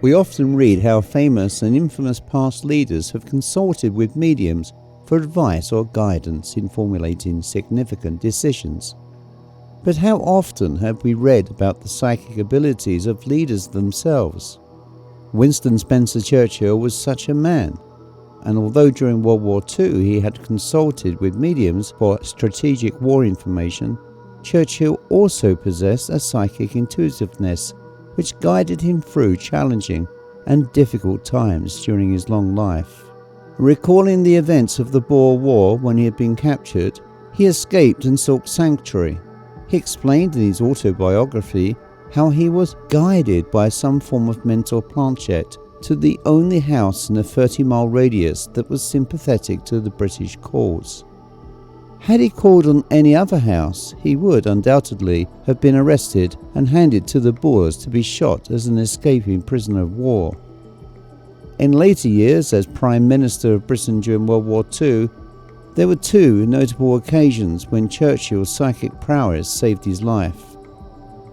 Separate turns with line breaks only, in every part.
We often read how famous and infamous past leaders have consulted with mediums for advice or guidance in formulating significant decisions. But how often have we read about the psychic abilities of leaders themselves? Winston Spencer Churchill was such a man, and although during World War II he had consulted with mediums for strategic war information, Churchill also possessed a psychic intuitiveness which guided him through challenging and difficult times during his long life. Recalling the events of the Boer War when he had been captured, he escaped and sought sanctuary. He explained in his autobiography how he was guided by some form of mental planchette to the only house in a 30-mile radius that was sympathetic to the British cause. Had he called on any other house, he would undoubtedly have been arrested and handed to the Boers to be shot as an escaping prisoner of war. In later years, as Prime Minister of Britain during World War II, there were two notable occasions when Churchill's psychic prowess saved his life.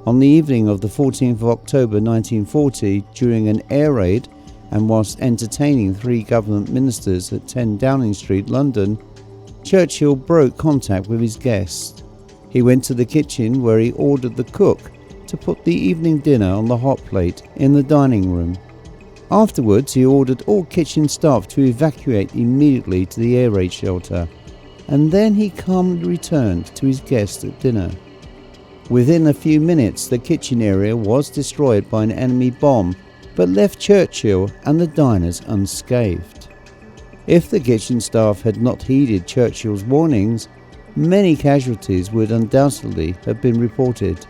On the evening of the 14th of October 1940, during an air raid and whilst entertaining 3 government ministers at 10 Downing Street, London, Churchill broke contact with his guest. He went to the kitchen where he ordered the cook to put the evening dinner on the hot plate in the dining room. Afterwards, he ordered all kitchen staff to evacuate immediately to the air raid shelter, and then he calmly returned to his guest at dinner. Within a few minutes, the kitchen area was destroyed by an enemy bomb, but left Churchill and the diners unscathed. If the kitchen staff had not heeded Churchill's warnings, many casualties would undoubtedly have been reported.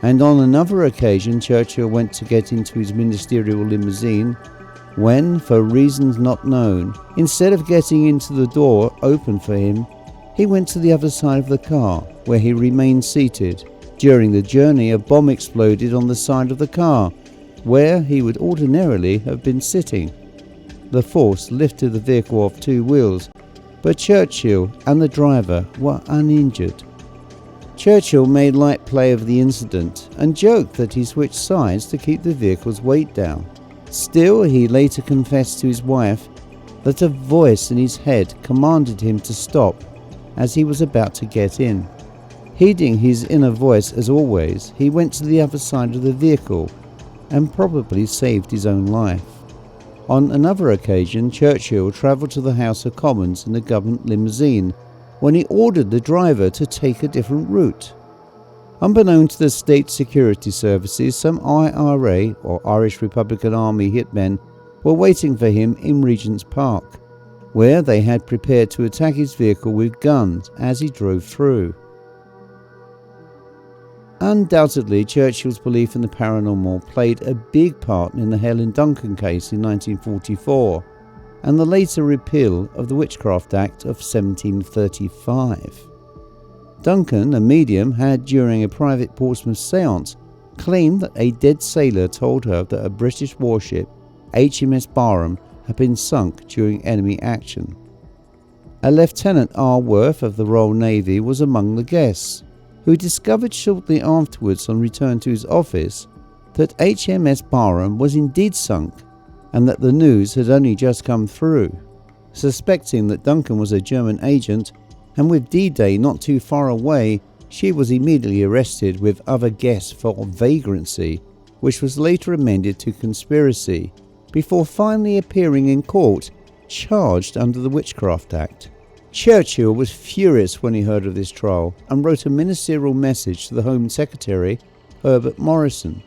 And on another occasion, Churchill went to get into his ministerial limousine when, for reasons not known, instead of getting into the door opened for him, he went to the other side of the car, where he remained seated. During the journey, a bomb exploded on the side of the car, where he would ordinarily have been sitting. The force lifted the vehicle off 2 wheels, but Churchill and the driver were uninjured. Churchill made light play of the incident and joked that he switched sides to keep the vehicle's weight down. Still, he later confessed to his wife that a voice in his head commanded him to stop as he was about to get in. Heeding his inner voice as always, he went to the other side of the vehicle and probably saved his own life. On another occasion, Churchill travelled to the House of Commons in a government limousine when he ordered the driver to take a different route. Unbeknown to the state security services, some IRA or Irish Republican Army hitmen were waiting for him in Regent's Park, where they had prepared to attack his vehicle with guns as he drove through. Undoubtedly, Churchill's belief in the paranormal played a big part in the Helen Duncan case in 1944 and the later repeal of the Witchcraft Act of 1735. Duncan, a medium, had during a private Portsmouth seance claimed that a dead sailor told her that a British warship, HMS Barham, had been sunk during enemy action. A Lieutenant R. Worth of the Royal Navy was among the guests, who discovered shortly afterwards on return to his office that HMS Barham was indeed sunk and that the news had only just come through. Suspecting that Duncan was a German agent, and with D-Day not too far away, she was immediately arrested with other guests for vagrancy, which was later amended to conspiracy, before finally appearing in court, charged under the Witchcraft Act. Churchill was furious when he heard of this trial and wrote a ministerial message to the Home Secretary, Herbert Morrison.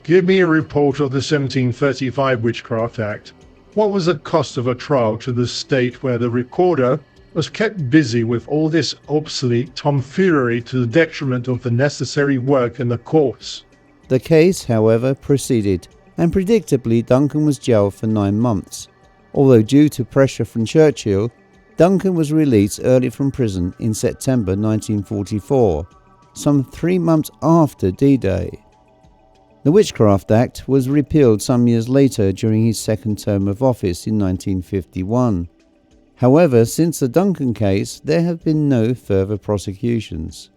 Give me a report of the 1735 Witchcraft Act. What was the cost of a trial to the state where the recorder was kept busy with all this obsolete tomfoolery to the detriment of the necessary work in the courts?
The case, however, proceeded, and predictably Duncan was jailed for 9 months. Although due to pressure from Churchill, Duncan was released early from prison in September 1944, some 3 months after D-Day. The Witchcraft Act was repealed some years later during his second term of office in 1951. However, since the Duncan case, there have been no further prosecutions.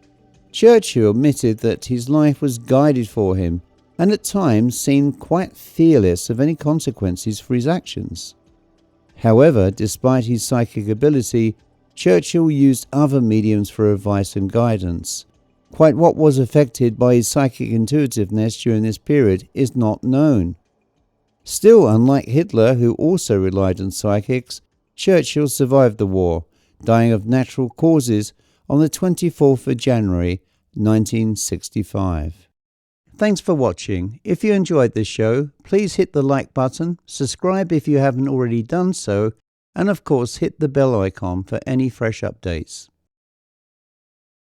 Churchill admitted that his life was guided for him and at times seemed quite fearless of any consequences for his actions. However, despite his psychic ability, Churchill used other mediums for advice and guidance. Quite what was affected by his psychic intuitiveness during this period is not known. Still, unlike Hitler, who also relied on psychics, Churchill survived the war, dying of natural causes on the 24th of January 1965. Thanks for watching. If you enjoyed this show, please hit the like button, subscribe if you haven't already done so, and of course hit the bell icon for any fresh updates.